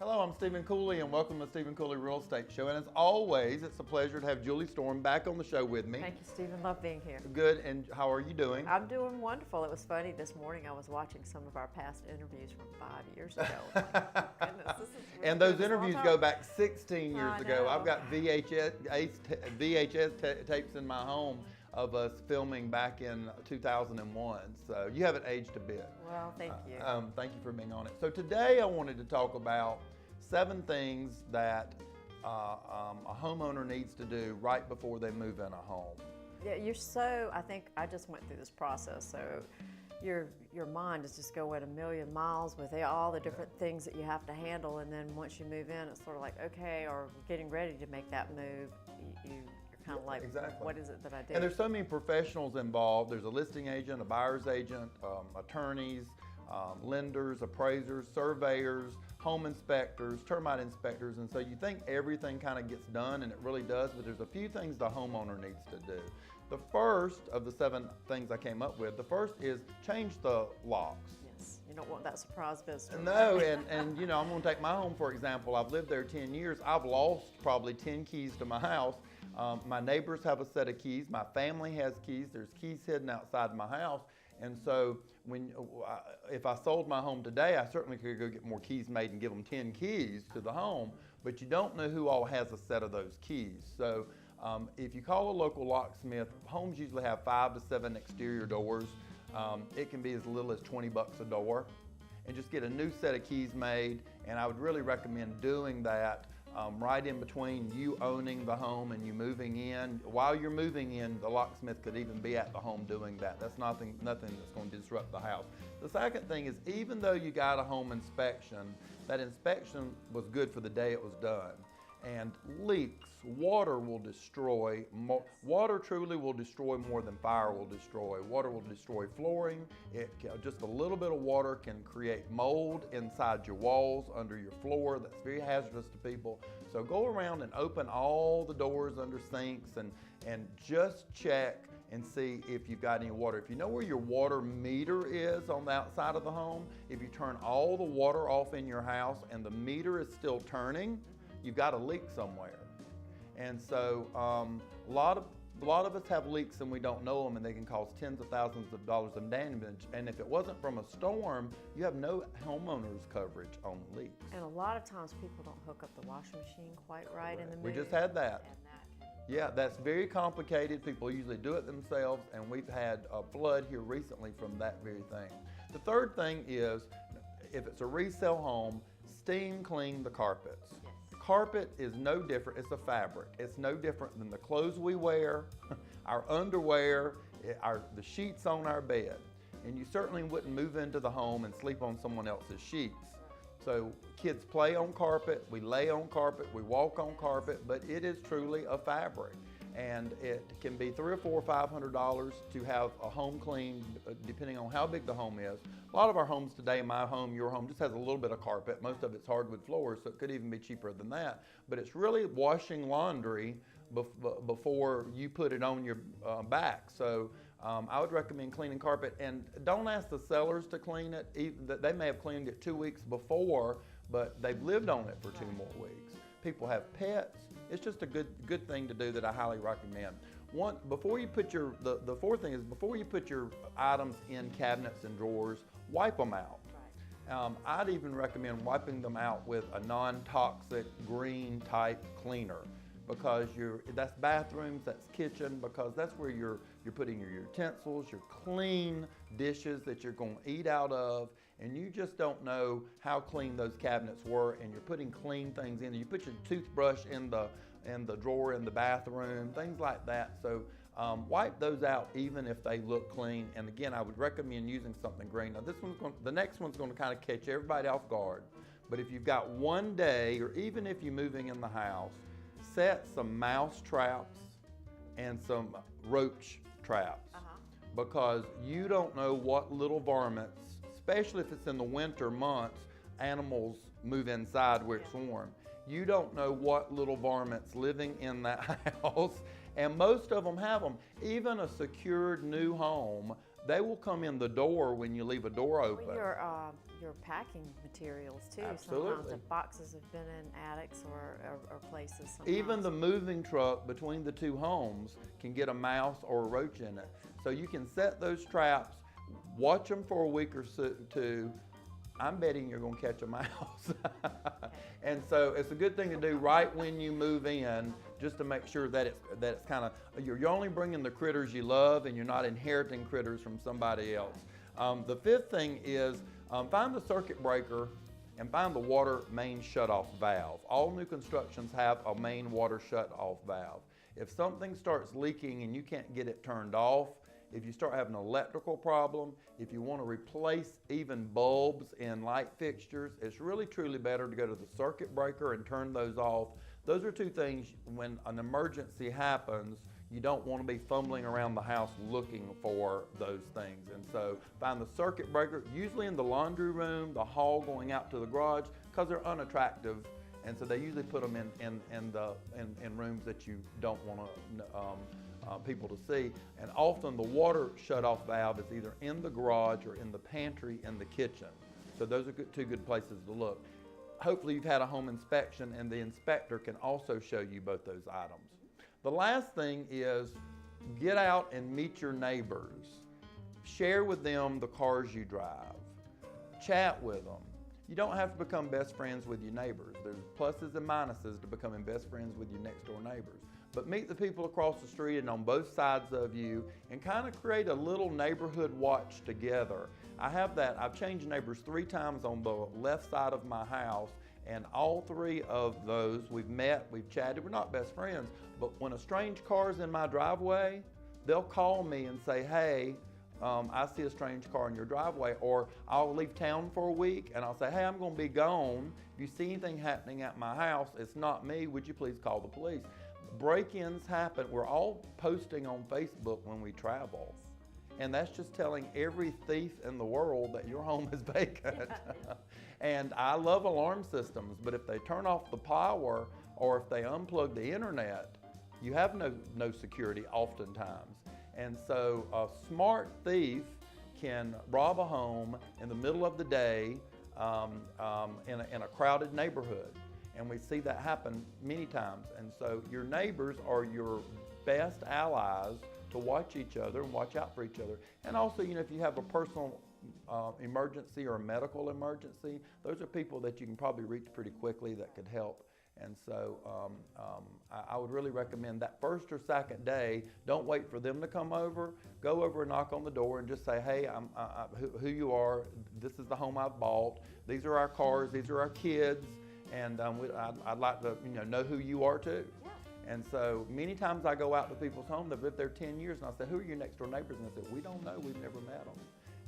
Hello, I'm Stephen Cooley, and welcome to the Stephen Cooley Real Estate Show. And as always, it's a pleasure to have Julie Storm back on the show with me. Thank you, Stephen. Love being here. Good, and how are you doing? I'm doing wonderful. It was funny this morning. I was watching some of our past interviews from 5 years ago. Like, oh goodness, this is really and those interviews go back 16 years ago. know. I've got VHS tapes in my home of us filming back in 2001. So you haven't aged a bit. Well, thank you. Thank you for being on it. So today I wanted to talk about 7 things that a homeowner needs to do right before they move in a home. Yeah, I think I just went through this process. So your mind is just going a million miles with all the different things that you have to handle. And then once you move in, it's sort of like, okay, or getting ready to make that move, you're kind of like, exactly. What is it that I do? And there's so many professionals involved. There's a listing agent, a buyer's agent, attorneys, lenders, appraisers, surveyors, home inspectors, termite inspectors, and so you think everything kind of gets done, and it really does, but there's a few things the homeowner needs to do. The first of the 7 things I came up with, the first is change the locks. Yes, you don't want that surprise visitor. No, and you know, I'm going to take my home for example. I've lived there 10 years. I've lost probably 10 keys to my house. My neighbors have a set of keys. My family has keys. There's keys hidden outside my house. And so if I sold my home today, I certainly could go get more keys made and give them 10 keys to the home, but you don't know who all has a set of those keys. So if you call a local locksmith, homes usually have 5 to 7 exterior doors. It can be as little as $20 a door, and just get a new set of keys made. And I would really recommend doing that right in between you owning the home and you moving in. While you're moving in, the locksmith could even be at the home doing that. That's nothing that's going to disrupt the house. The second thing is, even though you got a home inspection, that inspection was good for the day it was done. And leaks, water will destroy, water truly will destroy more than fire will destroy. Water will destroy flooring. Just a little bit of water can create mold inside your walls, under your floor. That's very hazardous to people. So go around and open all the doors under sinks and just check and see if you've got any water. If you know where your water meter is on the outside of the home, if you turn all the water off in your house and the meter is still turning, you've got a leak somewhere. And so a lot of us have leaks and we don't know them, and they can cause tens of thousands of dollars of damage. And if it wasn't from a storm, you have no homeowner's coverage on leaks. And a lot of times people don't hook up the washing machine quite right in the We middle. just had that. Yeah, that's very complicated. People usually do it themselves, and we've had a flood here recently from that very thing. The third thing is, if it's a resale home, steam clean the carpets. Yes. Carpet is no different, it's a fabric. It's no different than the clothes we wear, our underwear, the sheets on our bed. And you certainly wouldn't move into the home and sleep on someone else's sheets. So kids play on carpet, we lay on carpet, we walk on carpet, but it is truly a fabric. And it can be $300 or $400 or $500 to have a home cleaned, depending on how big the home is. A lot of our homes today, my home, your home, just has a little bit of carpet. Most of it's hardwood floors, so it could even be cheaper than that. But it's really washing laundry before you put it on your back. So I would recommend cleaning carpet, and don't ask the sellers to clean it. They may have cleaned it 2 weeks before, but they've lived on it for 2 more weeks. People have pets. It's just a good thing to do that I highly recommend. Before you put the fourth thing is, before you put your items in cabinets and drawers, wipe them out. I'd even recommend wiping them out with a non-toxic green type cleaner, because that's bathrooms, that's kitchen, because that's where you're putting your utensils, your clean dishes that you're going to eat out of, and you just don't know how clean those cabinets were, and you're putting clean things in. You put your toothbrush in the drawer in the bathroom, things like that. So wipe those out even if they look clean. And again, I would recommend using something green. Now the next one's going to kind of catch everybody off guard, but if you've got one day, or even if you're moving in the house, set some mouse traps and some roach traps, because you don't know what little varmints, especially if it's in the winter months, animals move inside where it's warm. You don't know what little varmints living in that house, and most of them have them. Even a secured new home, they will come in the door when you leave a door open. Well, your packing materials too. Absolutely. Sometimes if boxes have been in attics or places. Sometimes. Even the moving truck between the two homes can get a mouse or a roach in it. So you can set those traps, watch them for a week or two. I'm betting you're going to catch a mouse. And so it's a good thing to do right when you move in, just to make sure that it's kind of, you're only bringing the critters you love and you're not inheriting critters from somebody else. The fifth thing is find the circuit breaker and find the water main shutoff valve. All new constructions have a main water shutoff valve. If something starts leaking and you can't get it turned off, if you start having an electrical problem, if you want to replace even bulbs in light fixtures, it's really truly better to go to the circuit breaker and turn those off. Those are two things when an emergency happens, you don't want to be fumbling around the house looking for those things. And so find the circuit breaker, usually in the laundry room, the hall going out to the garage, because they're unattractive. And so they usually put them in rooms that you don't want people to see. And often the water shutoff valve is either in the garage or in the pantry in the kitchen. So those are two good places to look. Hopefully you've had a home inspection and the inspector can also show you both those items. The last thing is get out and meet your neighbors. Share with them the cars you drive. Chat with them. You don't have to become best friends with your neighbors. There's pluses and minuses to becoming best friends with your next door neighbors. But meet the people across the street and on both sides of you and kind of create a little neighborhood watch together. I've changed neighbors 3 times on the left side of my house, and all 3 of those we've met, we've chatted, we're not best friends, but when a strange car's in my driveway, they'll call me and say, hey, I see a strange car in your driveway, or I'll leave town for a week and I'll say, hey, I'm going to be gone. If you see anything happening at my house, it's not me, would you please call the police? Break-ins happen. We're all posting on Facebook when we travel, and that's just telling every thief in the world that your home is vacant. And I love alarm systems, but if they turn off the power or if they unplug the internet, you have no security oftentimes. And so a smart thief can rob a home in the middle of the day in a crowded neighborhood. And we see that happen many times. And so your neighbors are your best allies to watch each other and watch out for each other. And also, if you have a personal emergency or a medical emergency, those are people that you can probably reach pretty quickly that could help. And so I would really recommend that first or second day, don't wait for them to come over. Go over and knock on the door and just say, hey, who you are, this is the home I've bought, these are our cars, these are our kids, and I'd like to know who you are too. Yeah. And so many times I go out to people's homes, they've lived there 10 years, and I say, who are your next door neighbors? And they say, we don't know, we've never met them.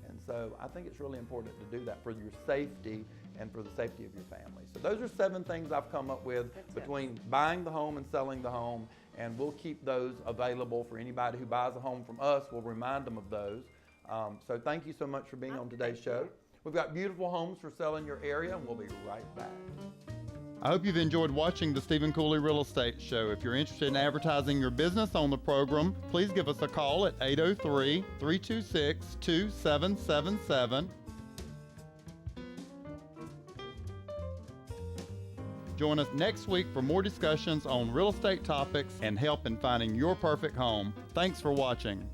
And so I think it's really important to do that for your safety and for the safety of your family. So those are 7 things I've come up with between buying the home and selling the home, and we'll keep those available for anybody who buys a home from us. We'll remind them of those. So thank you so much for being on today's show. We've got beautiful homes for sale in your area, and we'll be right back. I hope you've enjoyed watching the Stephen Cooley Real Estate Show. If you're interested in advertising your business on the program, please give us a call at 803-326-2777. Join us next week for more discussions on real estate topics and help in finding your perfect home. Thanks for watching.